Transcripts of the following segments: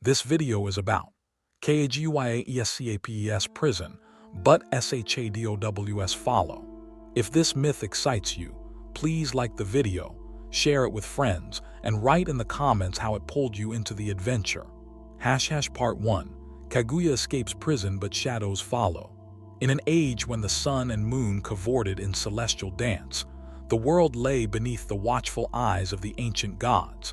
This video is about Kaguya prison, but shadows follow. If this myth excites you, please like the video, share it with friends, and write in the comments how it pulled you into the adventure. Part 1. Kaguya escapes prison but shadows follow. In an age when the sun and moon cavorted in celestial dance, the world lay beneath the watchful eyes of the ancient gods.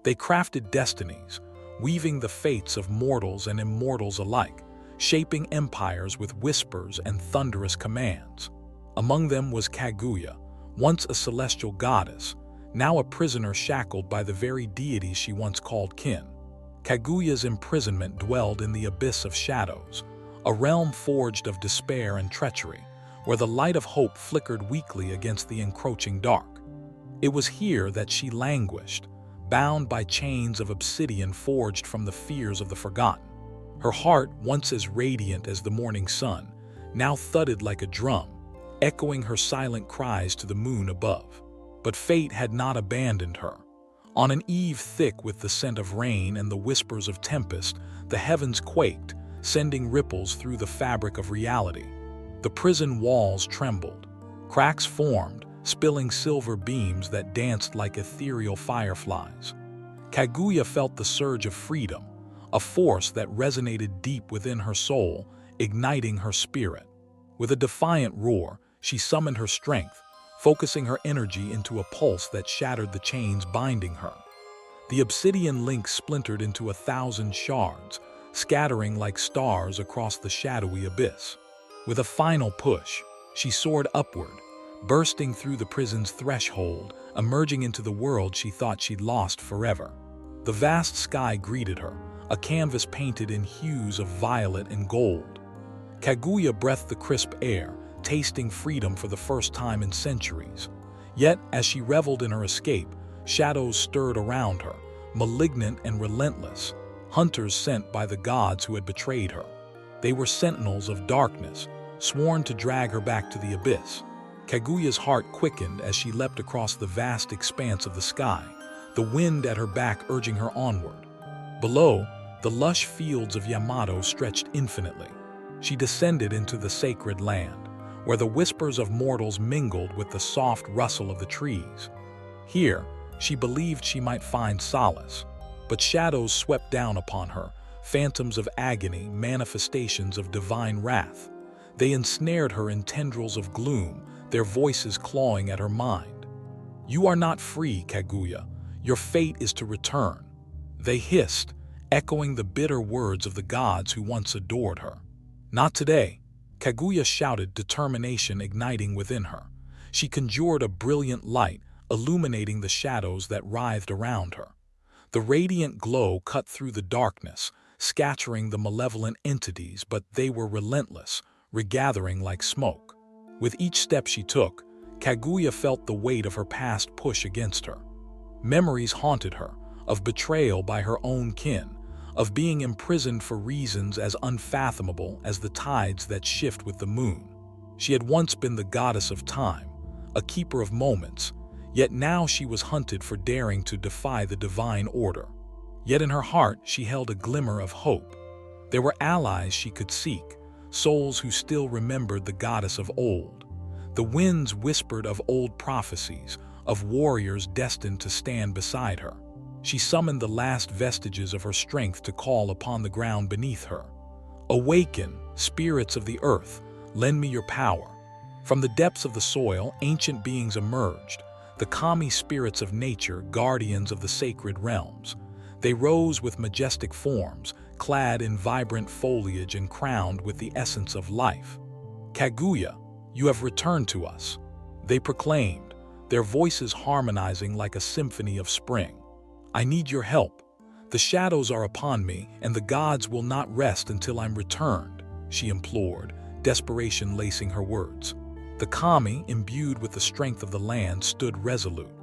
They crafted destinies, weaving the fates of mortals and immortals alike, shaping empires with whispers and thunderous commands. Among them was Kaguya, once a celestial goddess, now a prisoner shackled by the very deities she once called kin. Kaguya's imprisonment dwelled in the abyss of shadows, a realm forged of despair and treachery, where the light of hope flickered weakly against the encroaching dark. It was here that she languished, bound by chains of obsidian forged from the fears of the forgotten. Her heart, once as radiant as the morning sun, now thudded like a drum, echoing her silent cries to the moon above. But fate had not abandoned her. On an eve thick with the scent of rain and the whispers of tempest, the heavens quaked, sending ripples through the fabric of reality. The prison walls trembled. Cracks formed, spilling silver beams that danced like ethereal fireflies. Kaguya felt the surge of freedom, a force that resonated deep within her soul, igniting her spirit. With a defiant roar, she summoned her strength, focusing her energy into a pulse that shattered the chains binding her. The obsidian link splintered into 1,000 shards, scattering like stars across the shadowy abyss. With a final push, she soared upward, bursting through the prison's threshold, emerging into the world she thought she'd lost forever. The vast sky greeted her, a canvas painted in hues of violet and gold. Kaguya breathed the crisp air, tasting freedom for the first time in centuries. Yet, as she reveled in her escape, shadows stirred around her, malignant and relentless, hunters sent by the gods who had betrayed her. They were sentinels of darkness, sworn to drag her back to the abyss. Kaguya's heart quickened as she leapt across the vast expanse of the sky, the wind at her back urging her onward. Below, the lush fields of Yamato stretched infinitely. She descended into the sacred land, where the whispers of mortals mingled with the soft rustle of the trees. Here, she believed she might find solace, but shadows swept down upon her, phantoms of agony, manifestations of divine wrath. They ensnared her in tendrils of gloom, their voices clawing at her mind. "You are not free, Kaguya. Your fate is to return," they hissed, echoing the bitter words of the gods who once adored her. "Not today," Kaguya shouted, determination igniting within her. She conjured a brilliant light, illuminating the shadows that writhed around her. The radiant glow cut through the darkness, scattering the malevolent entities, but they were relentless, regathering like smoke. With each step she took, Kaguya felt the weight of her past push against her. Memories haunted her, of betrayal by her own kin, of being imprisoned for reasons as unfathomable as the tides that shift with the moon. She had once been the goddess of time, a keeper of moments, yet now she was hunted for daring to defy the divine order. Yet in her heart she held a glimmer of hope. There were allies she could seek, souls who still remembered the goddess of old. The winds whispered of old prophecies, of warriors destined to stand beside her. She summoned the last vestiges of her strength to call upon the ground beneath her. "Awaken, spirits of the earth, lend me your power." From the depths of the soil, ancient beings emerged, the kami spirits of nature, guardians of the sacred realms. They rose with majestic forms, clad in vibrant foliage and crowned with the essence of life. "Kaguya, you have returned to us," they proclaimed, their voices harmonizing like a symphony of spring. "I need your help. The shadows are upon me, and the gods will not rest until I'm returned," she implored, desperation lacing her words. The kami, imbued with the strength of the land, stood resolute.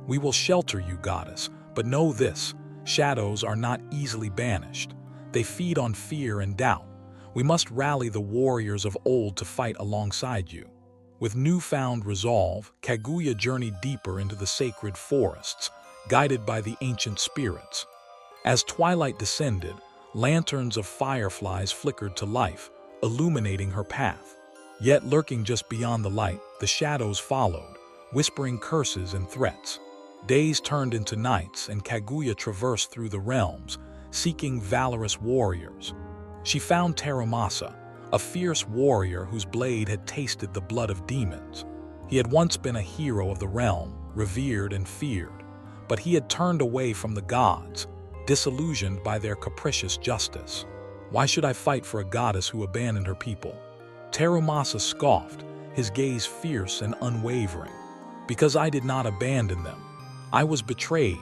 "We will shelter you, goddess, but know this, shadows are not easily banished. They feed on fear and doubt. We must rally the warriors of old to fight alongside you." With newfound resolve, Kaguya journeyed deeper into the sacred forests, guided by the ancient spirits. As twilight descended, lanterns of fireflies flickered to life, illuminating her path. Yet lurking just beyond the light, the shadows followed, whispering curses and threats. Days turned into nights, and Kaguya traversed through the realms, seeking valorous warriors. She found Taramasa, a fierce warrior whose blade had tasted the blood of demons. He had once been a hero of the realm, revered and feared, but he had turned away from the gods, disillusioned by their capricious justice. "Why should I fight for a goddess who abandoned her people?" Taramasa scoffed, his gaze fierce and unwavering. "Because I did not abandon them. I was betrayed.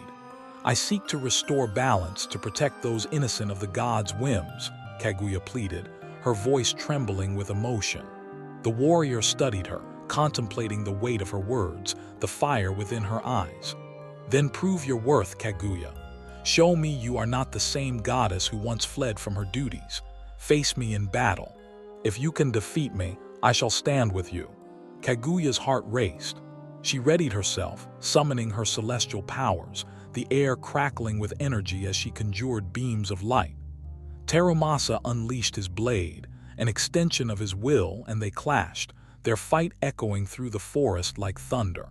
I seek to restore balance, to protect those innocent of the gods' whims," Kaguya pleaded, her voice trembling with emotion. The warrior studied her, contemplating the weight of her words, the fire within her eyes. "Then prove your worth, Kaguya. Show me you are not the same goddess who once fled from her duties. Face me in battle. If you can defeat me, I shall stand with you." Kaguya's heart raced. She readied herself, summoning her celestial powers, the air crackling with energy as she conjured beams of light. Taramasa unleashed his blade, an extension of his will, and they clashed, their fight echoing through the forest like thunder.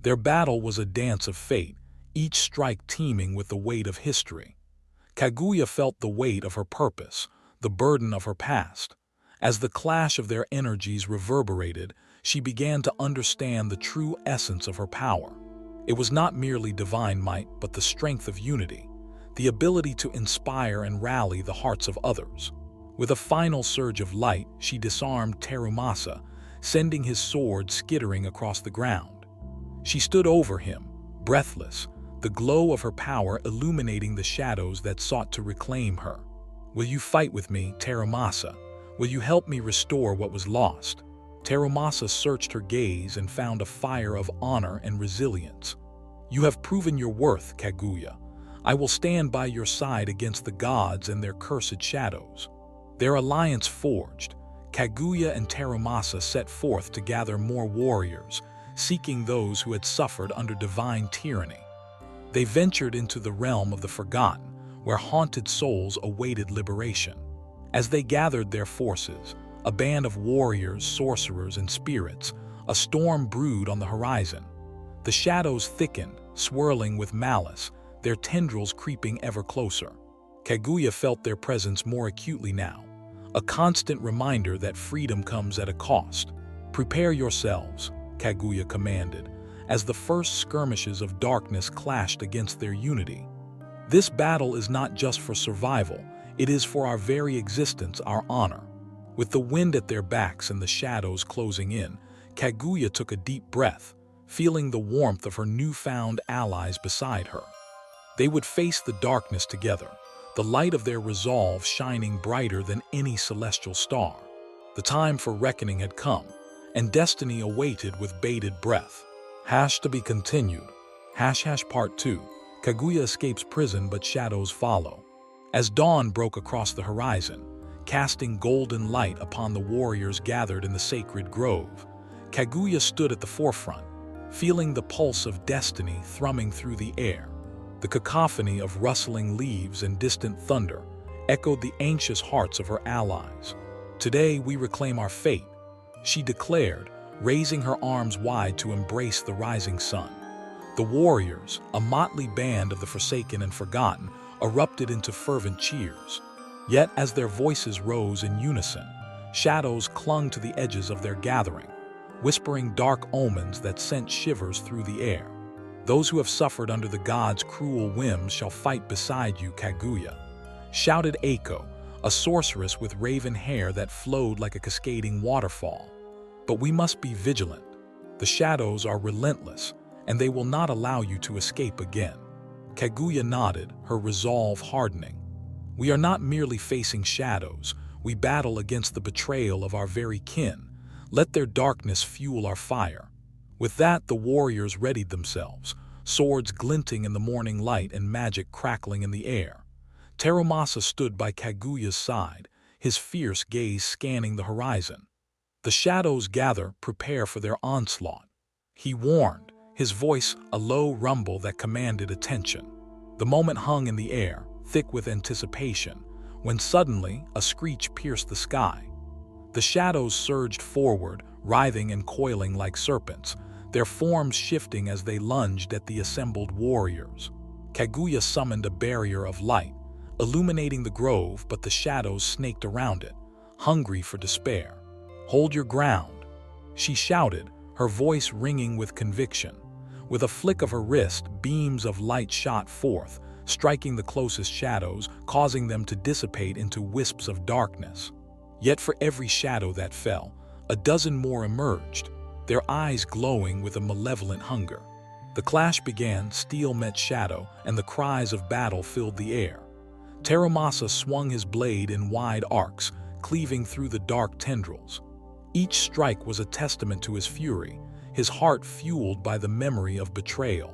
Their battle was a dance of fate, each strike teeming with the weight of history. Kaguya felt the weight of her purpose, the burden of her past. As the clash of their energies reverberated, she began to understand the true essence of her power. It was not merely divine might, but the strength of unity, the ability to inspire and rally the hearts of others. With a final surge of light, she disarmed Taramasa, sending his sword skittering across the ground. She stood over him, breathless, the glow of her power illuminating the shadows that sought to reclaim her. "Will you fight with me, Taramasa? Will you help me restore what was lost?" Taramasa searched her gaze and found a fire of honor and resilience. "You have proven your worth, Kaguya. I will stand by your side against the gods and their cursed shadows." Their alliance forged, Kaguya and Taramasa set forth to gather more warriors, seeking those who had suffered under divine tyranny. They ventured into the realm of the forgotten, where haunted souls awaited liberation. As they gathered their forces, a band of warriors, sorcerers, and spirits, a storm brewed on the horizon. The shadows thickened, swirling with malice, their tendrils creeping ever closer. Kaguya felt their presence more acutely now, a constant reminder that freedom comes at a cost. "Prepare yourselves," Kaguya commanded, as the first skirmishes of darkness clashed against their unity. "This battle is not just for survival, it is for our very existence, our honor." With the wind at their backs and the shadows closing in, Kaguya took a deep breath, feeling the warmth of her newfound allies beside her. They would face the darkness together, the light of their resolve shining brighter than any celestial star. The time for reckoning had come, and destiny awaited with bated breath. To be continued. Part 2. Kaguya escapes prison but shadows follow. As dawn broke across the horizon, casting golden light upon the warriors gathered in the sacred grove, Kaguya stood at the forefront, feeling the pulse of destiny thrumming through the air. The cacophony of rustling leaves and distant thunder echoed the anxious hearts of her allies. "Today we reclaim our fate," she declared, raising her arms wide to embrace the rising sun. The warriors, a motley band of the forsaken and forgotten, erupted into fervent cheers. Yet as their voices rose in unison, shadows clung to the edges of their gathering, whispering dark omens that sent shivers through the air. "Those who have suffered under the gods' cruel whims shall fight beside you, Kaguya," shouted Eiko, a sorceress with raven hair that flowed like a cascading waterfall. "But we must be vigilant. The shadows are relentless, and they will not allow you to escape again." Kaguya nodded, her resolve hardening. "We are not merely facing shadows, we battle against the betrayal of our very kin. Let their darkness fuel our fire." With that, the warriors readied themselves, swords glinting in the morning light and magic crackling in the air. Taramasa stood by Kaguya's side, his fierce gaze scanning the horizon. "The shadows gather, prepare for their onslaught," he warned, his voice a low rumble that commanded attention. The moment hung in the air, thick with anticipation, when suddenly a screech pierced the sky. The shadows surged forward, writhing and coiling like serpents, their forms shifting as they lunged at the assembled warriors. Kaguya summoned a barrier of light, illuminating the grove, but the shadows snaked around it, hungry for despair. "Hold your ground," she shouted, her voice ringing with conviction. With a flick of her wrist, beams of light shot forth, striking the closest shadows, causing them to dissipate into wisps of darkness. Yet for every shadow that fell, a dozen more emerged, their eyes glowing with a malevolent hunger. The clash began, steel met shadow, and the cries of battle filled the air. Taramasa swung his blade in wide arcs, cleaving through the dark tendrils. Each strike was a testament to his fury, his heart fueled by the memory of betrayal.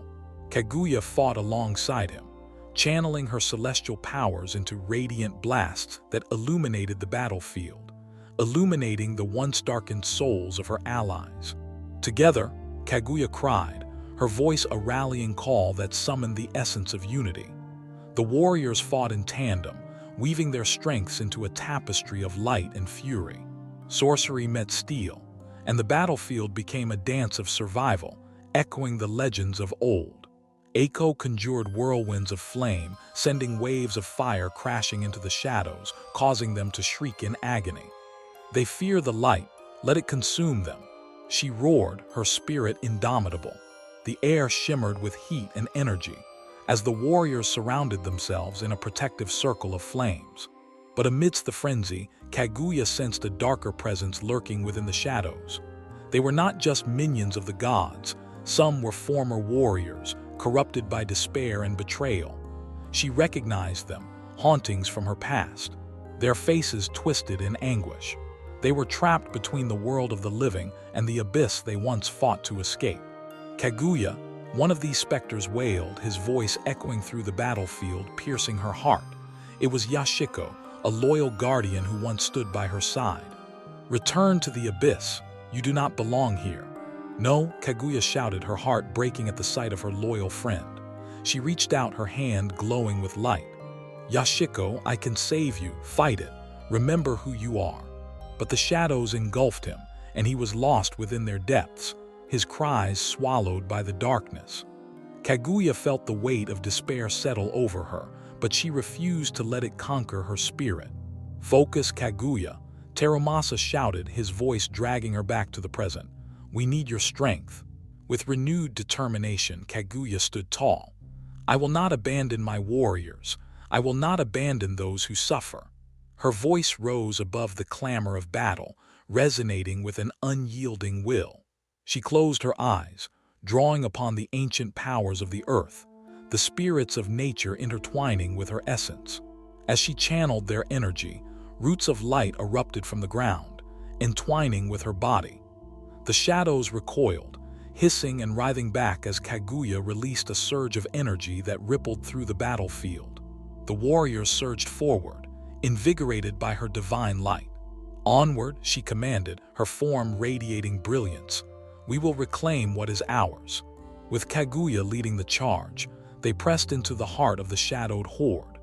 Kaguya fought alongside him, channeling her celestial powers into radiant blasts that illuminated the battlefield, illuminating the once darkened souls of her allies. Together, Kaguya cried, her voice a rallying call that summoned the essence of unity. The warriors fought in tandem, weaving their strengths into a tapestry of light and fury. Sorcery met steel, and the battlefield became a dance of survival, echoing the legends of old. Eiko conjured whirlwinds of flame, sending waves of fire crashing into the shadows, causing them to shriek in agony. "They fear the light, let it consume them," she roared, her spirit indomitable. The air shimmered with heat and energy, as the warriors surrounded themselves in a protective circle of flames. But amidst the frenzy, Kaguya sensed a darker presence lurking within the shadows. They were not just minions of the gods, some were former warriors, corrupted by despair and betrayal. She recognized them, hauntings from her past, their faces twisted in anguish. They were trapped between the world of the living and the abyss they once fought to escape. Kaguya, one of these specters, wailed, his voice echoing through the battlefield, piercing her heart. It was Yashiko, a loyal guardian who once stood by her side. "Return to the abyss. You do not belong here." "No," Kaguya shouted, her heart breaking at the sight of her loyal friend. She reached out, her hand glowing with light. "Yashiko, I can save you. Fight it. Remember who you are." But the shadows engulfed him, and he was lost within their depths, his cries swallowed by the darkness. Kaguya felt the weight of despair settle over her, but she refused to let it conquer her spirit. "Focus, Kaguya," Taramasa shouted, his voice dragging her back to the present. "We need your strength." With renewed determination, Kaguya stood tall. "I will not abandon my warriors. I will not abandon those who suffer." Her voice rose above the clamor of battle, resonating with an unyielding will. She closed her eyes, drawing upon the ancient powers of the earth, the spirits of nature intertwining with her essence. As she channeled their energy, roots of light erupted from the ground, entwining with her body. The shadows recoiled, hissing and writhing back as Kaguya released a surge of energy that rippled through the battlefield. The warriors surged forward, invigorated by her divine light. "Onward," she commanded, her form radiating brilliance. "We will reclaim what is ours." With Kaguya leading the charge, they pressed into the heart of the shadowed horde.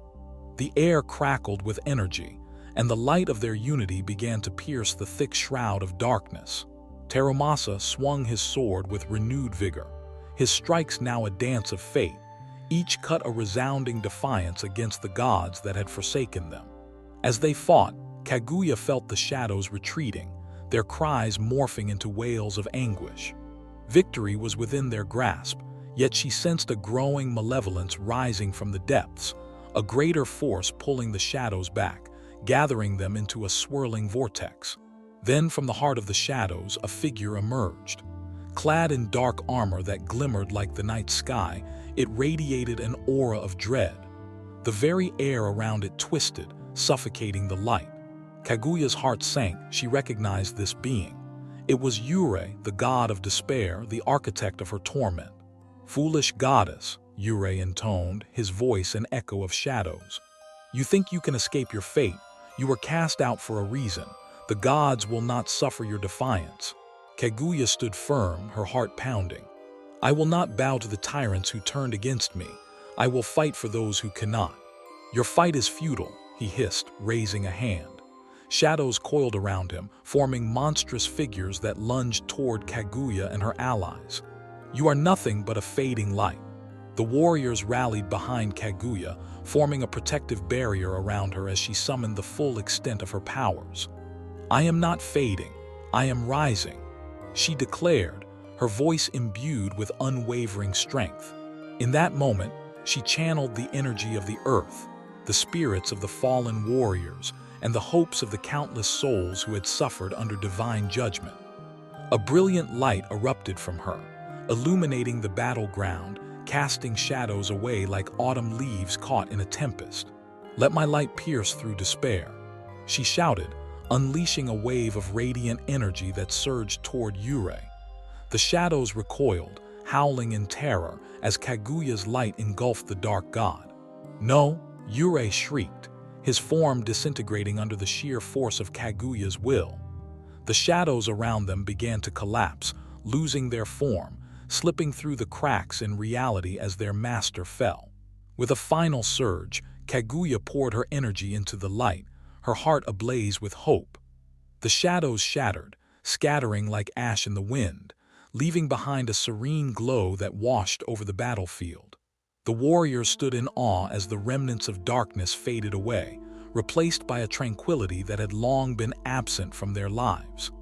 The air crackled with energy, and the light of their unity began to pierce the thick shroud of darkness. Taramasa swung his sword with renewed vigor, his strikes now a dance of fate, each cut a resounding defiance against the gods that had forsaken them. As they fought, Kaguya felt the shadows retreating, their cries morphing into wails of anguish. Victory was within their grasp, yet she sensed a growing malevolence rising from the depths, a greater force pulling the shadows back, gathering them into a swirling vortex. Then from the heart of the shadows, a figure emerged. Clad in dark armor that glimmered like the night sky, it radiated an aura of dread. The very air around it twisted, suffocating the light. Kaguya's heart sank. She recognized this being. It was Yurei, the god of despair, the architect of her torment. "Foolish goddess," Yurei intoned, his voice an echo of shadows. "You think you can escape your fate? You were cast out for a reason. The gods will not suffer your defiance." Kaguya stood firm, her heart pounding. "I will not bow to the tyrants who turned against me. I will fight for those who cannot." "Your fight is futile," he hissed, raising a hand. Shadows coiled around him, forming monstrous figures that lunged toward Kaguya and her allies. "You are nothing but a fading light." The warriors rallied behind Kaguya, forming a protective barrier around her as she summoned the full extent of her powers. "I am not fading, I am rising," she declared, her voice imbued with unwavering strength. In that moment, she channeled the energy of the earth, the spirits of the fallen warriors, and the hopes of the countless souls who had suffered under divine judgment. A brilliant light erupted from her, illuminating the battleground, casting shadows away like autumn leaves caught in a tempest. "Let my light pierce through despair," she shouted, unleashing a wave of radiant energy that surged toward Yurei. The shadows recoiled, howling in terror as Kaguya's light engulfed the dark god. "No!" Yurei shrieked, his form disintegrating under the sheer force of Kaguya's will. The shadows around them began to collapse, losing their form, slipping through the cracks in reality as their master fell. With a final surge, Kaguya poured her energy into the light, her heart ablaze with hope. The shadows shattered, scattering like ash in the wind, leaving behind a serene glow that washed over the battlefield. The warriors stood in awe as the remnants of darkness faded away, replaced by a tranquility that had long been absent from their lives.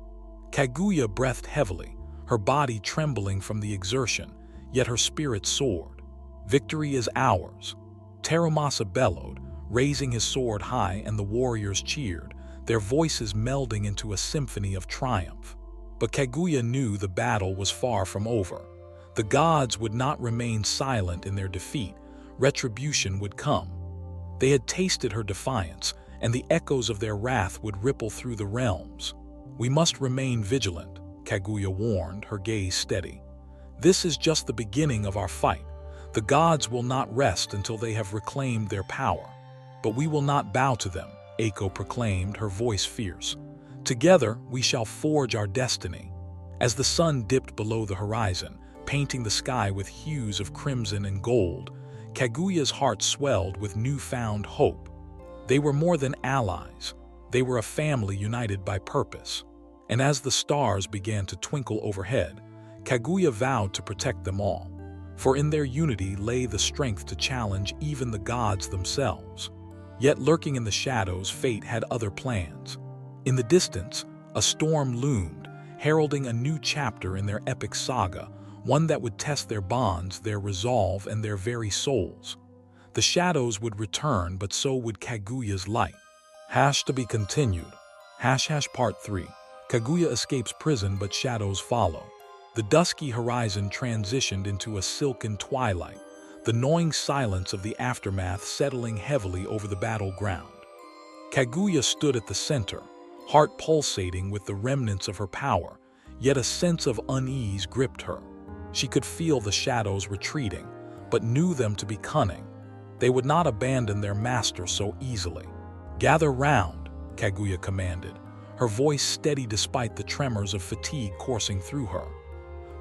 Kaguya breathed heavily, her body trembling from the exertion, yet her spirit soared. "Victory is ours!" Taramasa bellowed, raising his sword high, and the warriors cheered, their voices melding into a symphony of triumph. But Kaguya knew the battle was far from over. The gods would not remain silent in their defeat. Retribution would come. They had tasted her defiance, and the echoes of their wrath would ripple through the realms. "We must remain vigilant," Kaguya warned, her gaze steady. "This is just the beginning of our fight. The gods will not rest until they have reclaimed their power. But we will not bow to them," Eiko proclaimed, her voice fierce. "Together we shall forge our destiny." As the sun dipped below the horizon, painting the sky with hues of crimson and gold, Kaguya's heart swelled with newfound hope. They were more than allies. They were a family united by purpose. And as the stars began to twinkle overhead, Kaguya vowed to protect them all. For in their unity lay the strength to challenge even the gods themselves. Yet lurking in the shadows, fate had other plans. In the distance, a storm loomed, heralding a new chapter in their epic saga, one that would test their bonds, their resolve, and their very souls. The shadows would return, but so would Kaguya's light. To be continued. Part 3. Kaguya escapes prison, but shadows follow. The dusky horizon transitioned into a silken twilight, the gnawing silence of the aftermath settling heavily over the battleground. Kaguya stood at the center, heart pulsating with the remnants of her power, yet a sense of unease gripped her. She could feel the shadows retreating, but knew them to be cunning. They would not abandon their master so easily. "Gather round," Kaguya commanded, her voice steady despite the tremors of fatigue coursing through her.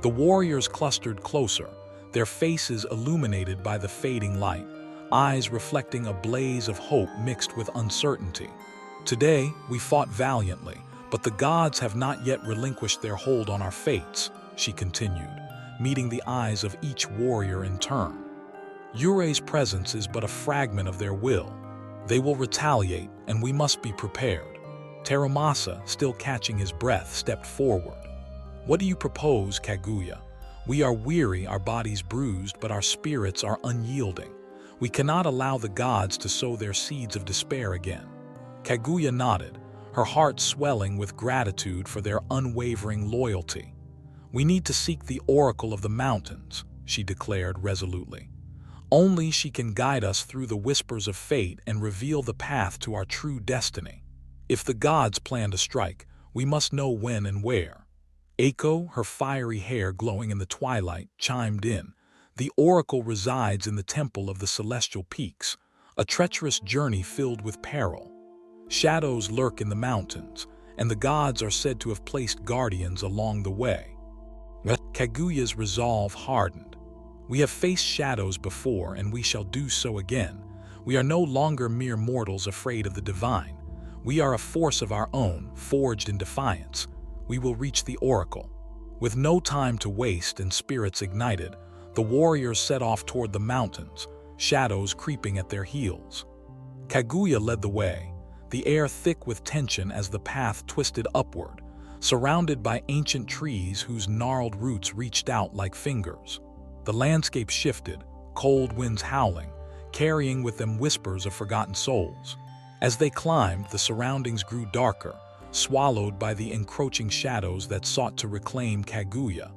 The warriors clustered closer, their faces illuminated by the fading light, eyes reflecting a blaze of hope mixed with uncertainty. "Today, we fought valiantly, but the gods have not yet relinquished their hold on our fates," she continued, meeting the eyes of each warrior in turn. "Yurei's presence is but a fragment of their will. They will retaliate, and we must be prepared." Taramasa, still catching his breath, stepped forward. "What do you propose, Kaguya? We are weary, our bodies bruised, but our spirits are unyielding. We cannot allow the gods to sow their seeds of despair again." Kaguya nodded, her heart swelling with gratitude for their unwavering loyalty. "We need to seek the Oracle of the Mountains," she declared resolutely. "Only she can guide us through the whispers of fate and reveal the path to our true destiny. If the gods plan to strike, we must know when and where." Eiko, her fiery hair glowing in the twilight, chimed in. "The Oracle resides in the Temple of the Celestial Peaks, a treacherous journey filled with peril. Shadows lurk in the mountains, and the gods are said to have placed guardians along the way." Kaguya's resolve hardened. "We have faced shadows before, and we shall do so again. We are no longer mere mortals afraid of the divine. We are a force of our own, forged in defiance. We will reach the oracle. With no time to waste and spirits ignited, the warriors set off toward the mountains, shadows creeping at their heels. Kaguya led the way, the air thick with tension as the path twisted upward, surrounded by ancient trees whose gnarled roots reached out like fingers. The landscape shifted, cold winds howling, carrying with them whispers of forgotten souls. As they climbed, the surroundings grew darker, swallowed by the encroaching shadows that sought to reclaim Kaguya.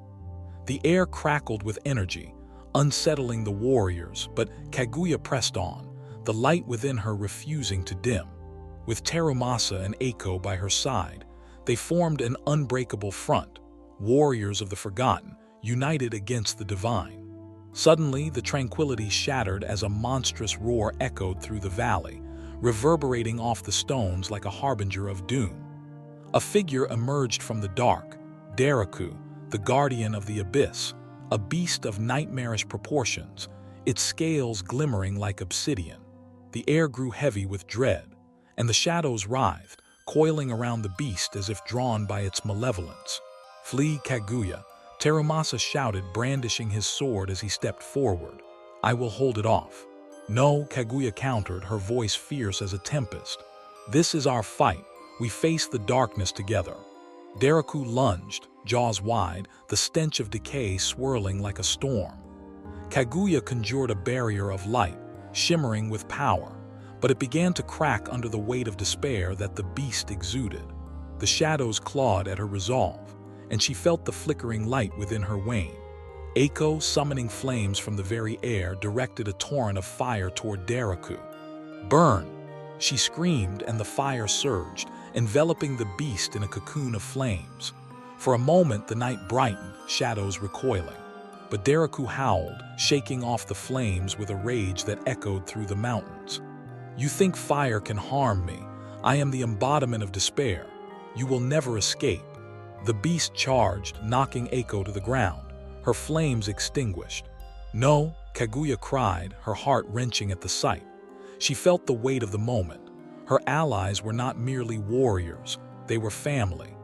The air crackled with energy, unsettling the warriors, but Kaguya pressed on, the light within her refusing to dim. With Terumasa and Eiko by her side, they formed an unbreakable front, warriors of the forgotten, united against the divine. Suddenly, the tranquility shattered as a monstrous roar echoed through the valley, reverberating off the stones like a harbinger of doom. A figure emerged from the dark, Deraku, the guardian of the abyss, a beast of nightmarish proportions, its scales glimmering like obsidian. The air grew heavy with dread, and the shadows writhed, coiling around the beast as if drawn by its malevolence. "Flee, Kaguya," Terumasa shouted, brandishing his sword as he stepped forward. "I will hold it off." "No," Kaguya countered, her voice fierce as a tempest. "This is our fight. We face the darkness together." Deraku lunged, jaws wide, the stench of decay swirling like a storm. Kaguya conjured a barrier of light, shimmering with power, but it began to crack under the weight of despair that the beast exuded. The shadows clawed at her resolve, and she felt the flickering light within her wane. Eiko, summoning flames from the very air, directed a torrent of fire toward Deraku. "Burn!" she screamed, and the fire surged, enveloping the beast in a cocoon of flames. For a moment the night brightened, shadows recoiling. But Deraku howled, shaking off the flames with a rage that echoed through the mountains. "You think fire can harm me? I am the embodiment of despair. You will never escape." The beast charged, knocking Eiko to the ground, her flames extinguished. "No," Kaguya cried, her heart wrenching at the sight. She felt the weight of the moment. Her allies were not merely warriors, they were family.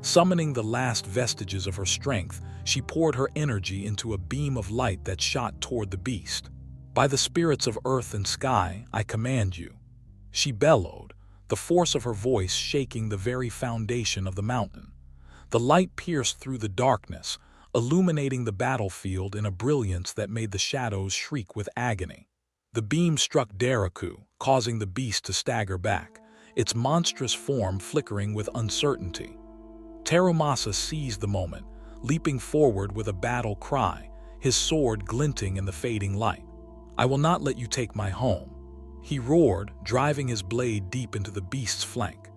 Summoning the last vestiges of her strength, she poured her energy into a beam of light that shot toward the beast. "By the spirits of earth and sky, I command you," she bellowed, the force of her voice shaking the very foundation of the mountain. The light pierced through the darkness, illuminating the battlefield in a brilliance that made the shadows shriek with agony. The beam struck Deraku, causing the beast to stagger back, its monstrous form flickering with uncertainty. Terumasa seized the moment, leaping forward with a battle cry, his sword glinting in the fading light. "I will not let you take my home," he roared, driving his blade deep into the beast's flank.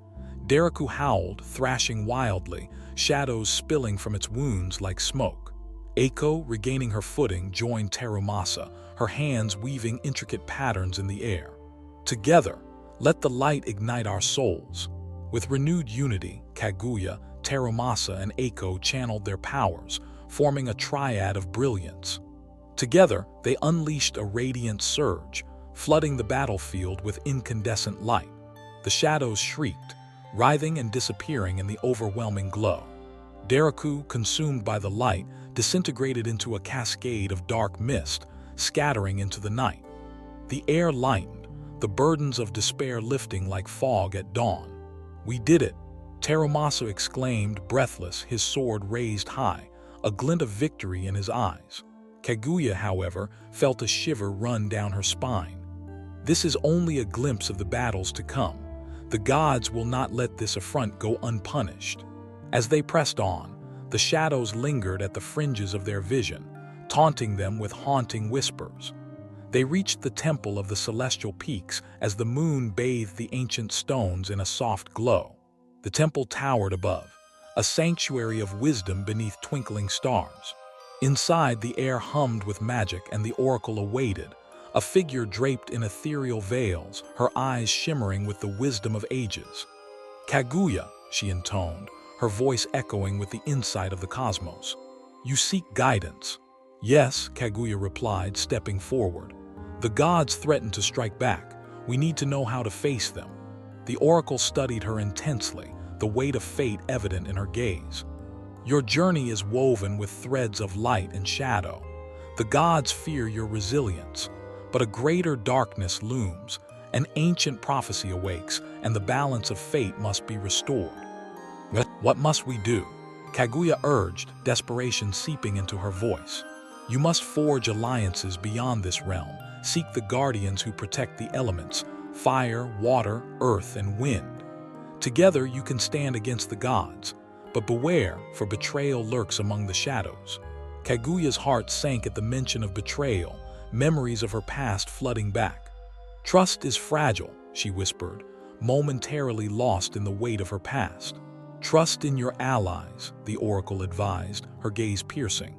Deraku howled, thrashing wildly, shadows spilling from its wounds like smoke. Eiko, regaining her footing, joined Terumasa, her hands weaving intricate patterns in the air. "Together, let the light ignite our souls." With renewed unity, Kaguya, Terumasa, and Eiko channeled their powers, forming a triad of brilliance. Together, they unleashed a radiant surge, flooding the battlefield with incandescent light. The shadows shrieked, writhing and disappearing in the overwhelming glow. Deraku, consumed by the light, disintegrated into a cascade of dark mist, scattering into the night. The air lightened, the burdens of despair lifting like fog at dawn. "We did it!" Terumasa exclaimed, breathless, his sword raised high, a glint of victory in his eyes. Kaguya, however, felt a shiver run down her spine. This is only a glimpse of the battles to come. The gods will not let this affront go unpunished. As they pressed on, the shadows lingered at the fringes of their vision, taunting them with haunting whispers. They reached the temple of the celestial peaks as the moon bathed the ancient stones in a soft glow. The temple towered above, a sanctuary of wisdom beneath twinkling stars. Inside, the air hummed with magic and the oracle awaited, a figure draped in ethereal veils, her eyes shimmering with the wisdom of ages. "Kaguya," she intoned, her voice echoing with the insight of the cosmos. "You seek guidance." "Yes," Kaguya replied, stepping forward. "The gods threaten to strike back, We need to know how to face them. The oracle studied her intensely, the weight of fate evident in her gaze. Your journey is woven with threads of light and shadow. The gods fear your resilience, but a greater darkness looms. An ancient prophecy awakes, and the balance of fate must be restored. What must we do? Kaguya urged, desperation seeping into her voice. You must forge alliances beyond this realm. Seek the guardians who protect the elements: fire, water, earth, and wind. Together you can stand against the gods. But beware, for betrayal lurks among the shadows. Kaguya's heart sank at the mention of betrayal, memories of her past flooding back. Trust is fragile, she whispered, momentarily lost in the weight of her past. Trust in your allies, the oracle advised, her gaze piercing.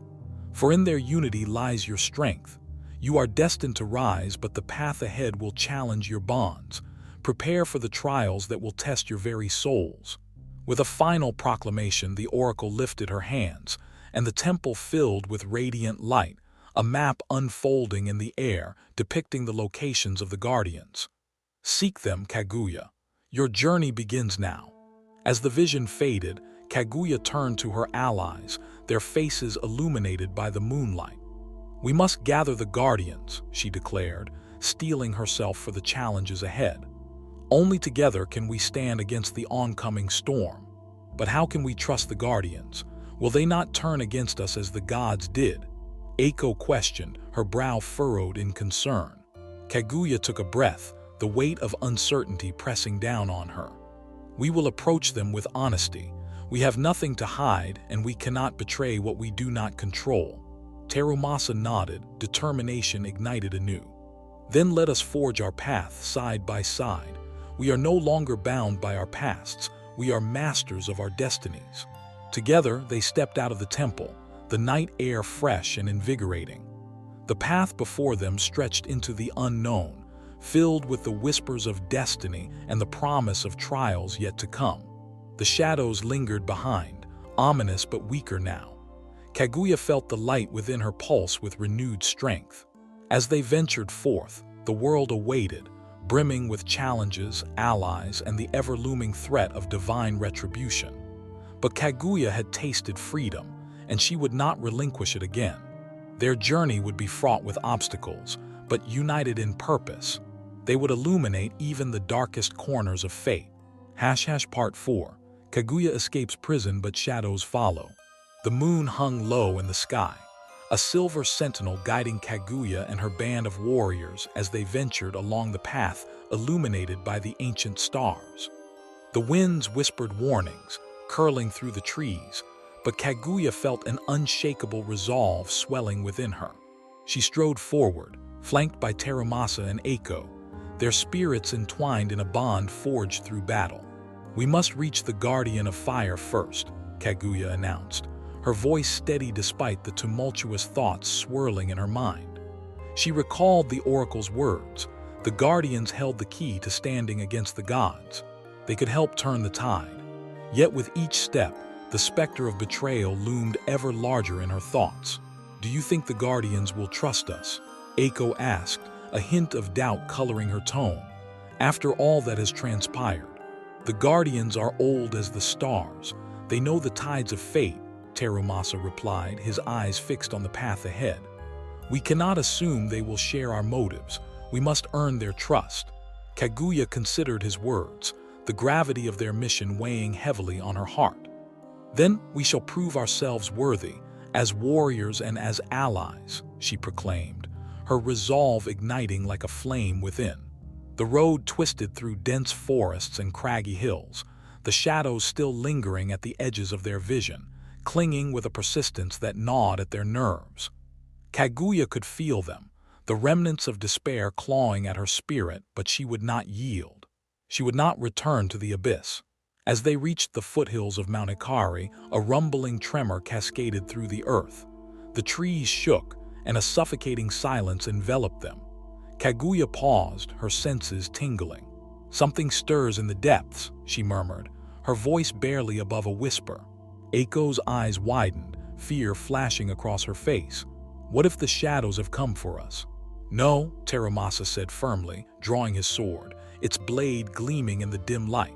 For in their unity lies your strength. You are destined to rise, but the path ahead will challenge your bonds. Prepare for the trials that will test your very souls. With a final proclamation, the oracle lifted her hands, and the temple filled with radiant light, a map unfolding in the air depicting the locations of the guardians. Seek them, Kaguya. Your journey begins now. As the vision faded, Kaguya turned to her allies, their faces illuminated by the moonlight. We must gather the guardians, she declared, steeling herself for the challenges ahead. Only together can we stand against the oncoming storm. But how can we trust the guardians? Will they not turn against us as the gods did? Eiko questioned, her brow furrowed in concern. Kaguya took a breath, the weight of uncertainty pressing down on her. We will approach them with honesty. We have nothing to hide, and we cannot betray what we do not control. Terumasa nodded, determination ignited anew. Then let us forge our path side by side. We are no longer bound by our pasts. We are masters of our destinies. Together, they stepped out of the temple, the night air fresh and invigorating. The path before them stretched into the unknown, filled with the whispers of destiny and the promise of trials yet to come. The shadows lingered behind, ominous but weaker now. Kaguya felt the light within her pulse with renewed strength. As they ventured forth, the world awaited, brimming with challenges, allies, and the ever-looming threat of divine retribution. But Kaguya had tasted freedom, and she would not relinquish it again. Their journey would be fraught with obstacles, but united in purpose. They would illuminate even the darkest corners of fate. Part 4. Kaguya escapes prison, but shadows follow. The moon hung low in the sky, a silver sentinel guiding Kaguya and her band of warriors as they ventured along the path illuminated by the ancient stars. The winds whispered warnings, curling through the trees, but Kaguya felt an unshakable resolve swelling within her. She strode forward, flanked by Terumasa and Eiko, their spirits entwined in a bond forged through battle. We must reach the Guardian of Fire first, Kaguya announced, her voice steady despite the tumultuous thoughts swirling in her mind. She recalled the oracle's words. The Guardians held the key to standing against the gods. They could help turn the tide. Yet with each step, the specter of betrayal loomed ever larger in her thoughts. Do you think the Guardians will trust us? Eiko asked, a hint of doubt coloring her tone. After all that has transpired, the Guardians are old as the stars. They know the tides of fate, Terumasa replied, his eyes fixed on the path ahead. We cannot assume they will share our motives. We must earn their trust. Kaguya considered his words, the gravity of their mission weighing heavily on her heart. Then we shall prove ourselves worthy, as warriors and as allies, she proclaimed, her resolve igniting like a flame within. The road twisted through dense forests and craggy hills, the shadows still lingering at the edges of their vision, clinging with a persistence that gnawed at their nerves. Kaguya could feel them, the remnants of despair clawing at her spirit, but she would not yield. She would not return to the abyss. As they reached the foothills of Mount Ikari, a rumbling tremor cascaded through the earth. The trees shook, and a suffocating silence enveloped them. Kaguya paused, her senses tingling. Something stirs in the depths, she murmured, her voice barely above a whisper. Eiko's eyes widened, fear flashing across her face. What if the shadows have come for us? "No," Taramasa said firmly, drawing his sword, its blade gleaming in the dim light.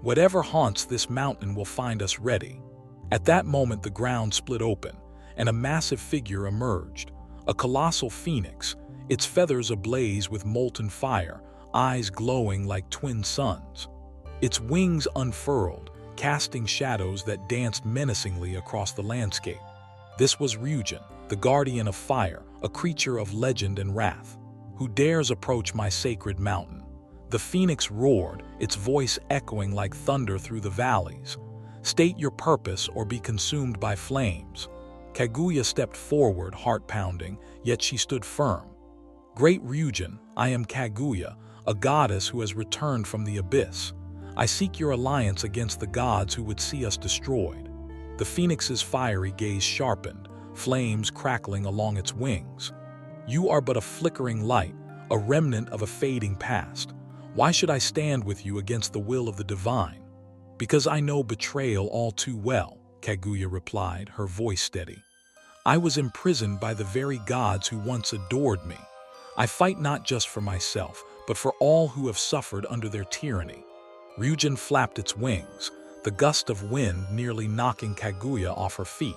"Whatever haunts this mountain will find us ready." At that moment the ground split open, and a massive figure emerged, a colossal phoenix, its feathers ablaze with molten fire, eyes glowing like twin suns. Its wings unfurled, casting shadows that danced menacingly across the landscape. This was Ryujin, the guardian of fire, a creature of legend and wrath. "Who dares approach my sacred mountain?" The phoenix roared, its voice echoing like thunder through the valleys. "State your purpose or be consumed by flames." Kaguya stepped forward, heart pounding, yet she stood firm. "Great Ryujin, I am Kaguya, a goddess who has returned from the abyss. I seek your alliance against the gods who would see us destroyed." The phoenix's fiery gaze sharpened, flames crackling along its wings. "You are but a flickering light, a remnant of a fading past. Why should I stand with you against the will of the divine?" "Because I know betrayal all too well," Kaguya replied, her voice steady. "I was imprisoned by the very gods who once adored me. I fight not just for myself, but for all who have suffered under their tyranny." Ryujin flapped its wings, the gust of wind nearly knocking Kaguya off her feet.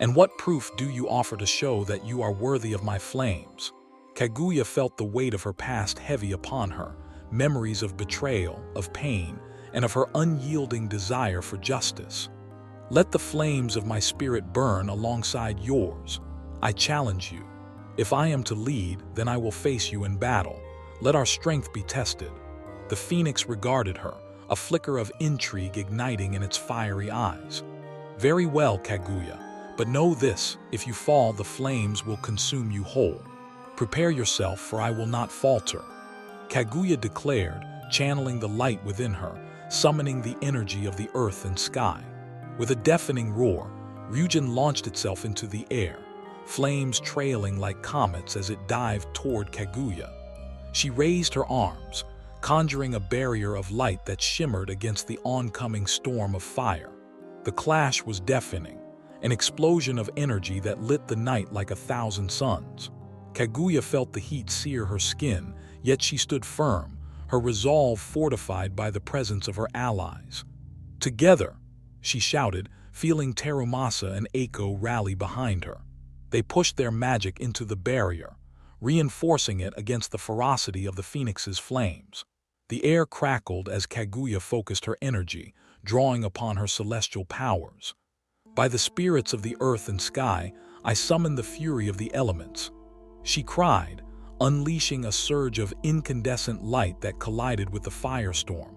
"And what proof do you offer to show that you are worthy of my flames?" Kaguya felt the weight of her past heavy upon her, memories of betrayal, of pain, and of her unyielding desire for justice. "Let the flames of my spirit burn alongside yours. I challenge you. If I am to lead, then I will face you in battle. Let our strength be tested." The phoenix regarded her, a flicker of intrigue igniting in its fiery eyes. "Very well, Kaguya, but know this, if you fall, the flames will consume you whole. Prepare yourself, for I will not falter." Kaguya declared, channeling the light within her, summoning the energy of the earth and sky. With a deafening roar, Ryujin launched itself into the air, flames trailing like comets as it dived toward Kaguya. She raised her arms, conjuring a barrier of light that shimmered against the oncoming storm of fire. The clash was deafening, an explosion of energy that lit the night like 1,000 suns. Kaguya felt the heat sear her skin, yet she stood firm, her resolve fortified by the presence of her allies. "Together!" she shouted, feeling Taramasa and Eiko rally behind her. They pushed their magic into the barrier, reinforcing it against the ferocity of the phoenix's flames. The air crackled as Kaguya focused her energy, drawing upon her celestial powers. "By the spirits of the earth and sky, I summon the fury of the elements," she cried, unleashing a surge of incandescent light that collided with the firestorm.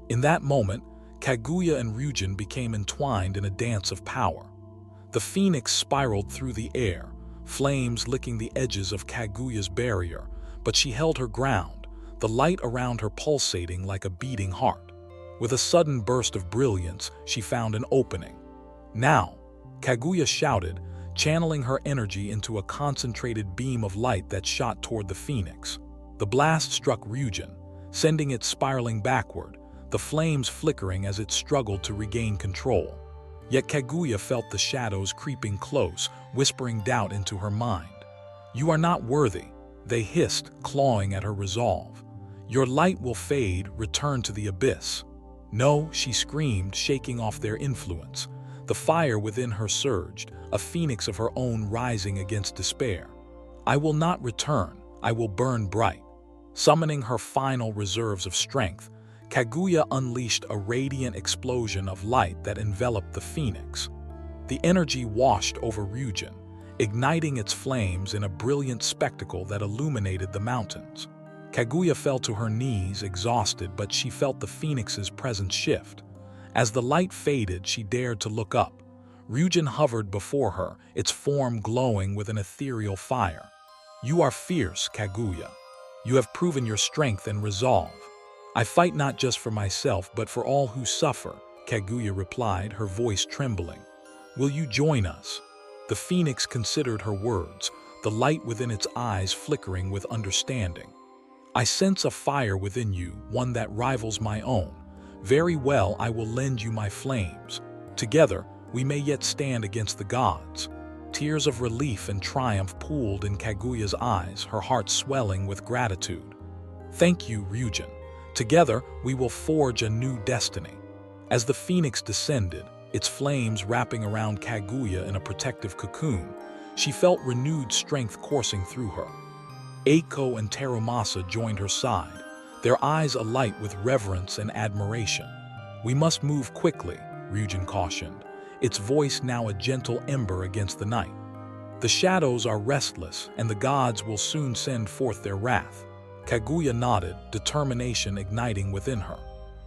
In that moment, Kaguya and Ryujin became entwined in a dance of power. The phoenix spiraled through the air, flames licking the edges of Kaguya's barrier, but she held her ground, the light around her pulsating like a beating heart. With a sudden burst of brilliance, she found an opening. "Now!" Kaguya shouted, channeling her energy into a concentrated beam of light that shot toward the phoenix. The blast struck Ryujin, sending it spiraling backward, the flames flickering as it struggled to regain control. Yet Kaguya felt the shadows creeping close, whispering doubt into her mind. "You are not worthy," they hissed, clawing at her resolve. "Your light will fade, return to the abyss." "No," she screamed, shaking off their influence. The fire within her surged, a phoenix of her own rising against despair. "I will not return, I will burn bright." Summoning her final reserves of strength, Kaguya unleashed a radiant explosion of light that enveloped the phoenix. The energy washed over Ryujin, igniting its flames in a brilliant spectacle that illuminated the mountains. Kaguya fell to her knees, exhausted, but she felt the phoenix's presence shift. As the light faded, she dared to look up. Ryujin hovered before her, its form glowing with an ethereal fire. "You are fierce, Kaguya. You have proven your strength and resolve." "I fight not just for myself, but for all who suffer," Kaguya replied, her voice trembling. "Will you join us?" The phoenix considered her words, the light within its eyes flickering with understanding. "I sense a fire within you, one that rivals my own. Very well, I will lend you my flames. Together, we may yet stand against the gods." Tears of relief and triumph pooled in Kaguya's eyes, her heart swelling with gratitude. "Thank you, Ryujin. Together, we will forge a new destiny." As the phoenix descended, its flames wrapping around Kaguya in a protective cocoon, she felt renewed strength coursing through her. Eiko and Terumasa joined her side, their eyes alight with reverence and admiration. "We must move quickly," Ryujin cautioned, its voice now a gentle ember against the night. "The shadows are restless, and the gods will soon send forth their wrath." Kaguya nodded, determination igniting within her.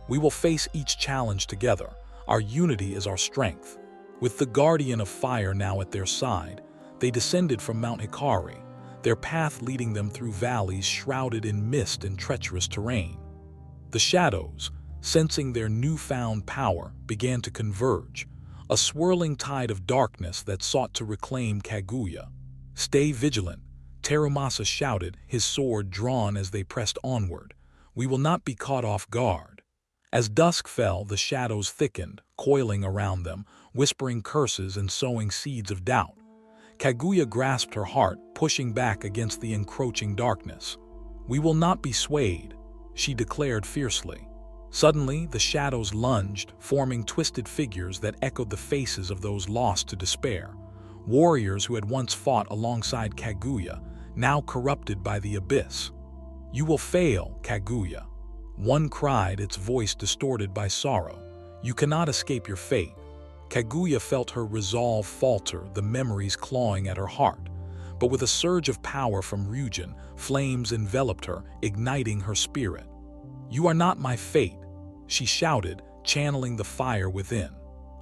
"We will face each challenge together. Our unity is our strength." With the Guardian of Fire now at their side, they descended from Mount Hikari, their path leading them through valleys shrouded in mist and treacherous terrain. The shadows, sensing their newfound power, began to converge, a swirling tide of darkness that sought to reclaim Kaguya. "Stay vigilant," Terumasa shouted, his sword drawn as they pressed onward. "We will not be caught off guard." As dusk fell, the shadows thickened, coiling around them, whispering curses and sowing seeds of doubt. Kaguya grasped her heart, pushing back against the encroaching darkness. "We will not be swayed," she declared fiercely. Suddenly, the shadows lunged, forming twisted figures that echoed the faces of those lost to despair. Warriors who had once fought alongside Kaguya, now corrupted by the abyss. "You will fail, Kaguya," one cried, its voice distorted by sorrow. "You cannot escape your fate." Kaguya felt her resolve falter, the memories clawing at her heart. But with a surge of power from Ryujin, flames enveloped her, igniting her spirit. "You are not my fate," she shouted, channeling the fire within.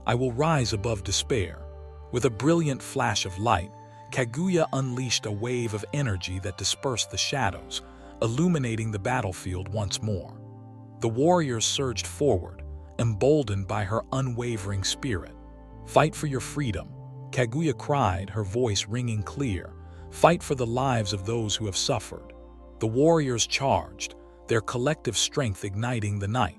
"I will rise above despair." With a brilliant flash of light, Kaguya unleashed a wave of energy that dispersed the shadows, illuminating the battlefield once more. The warriors surged forward, emboldened by her unwavering spirit. "Fight for your freedom," Kaguya cried, her voice ringing clear. "Fight for the lives of those who have suffered." The warriors charged, their collective strength igniting the night.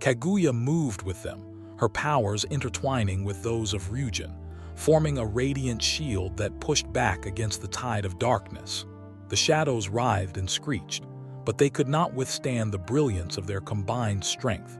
Kaguya moved with them, her powers intertwining with those of Ryujin, forming a radiant shield that pushed back against the tide of darkness. The shadows writhed and screeched, but they could not withstand the brilliance of their combined strength.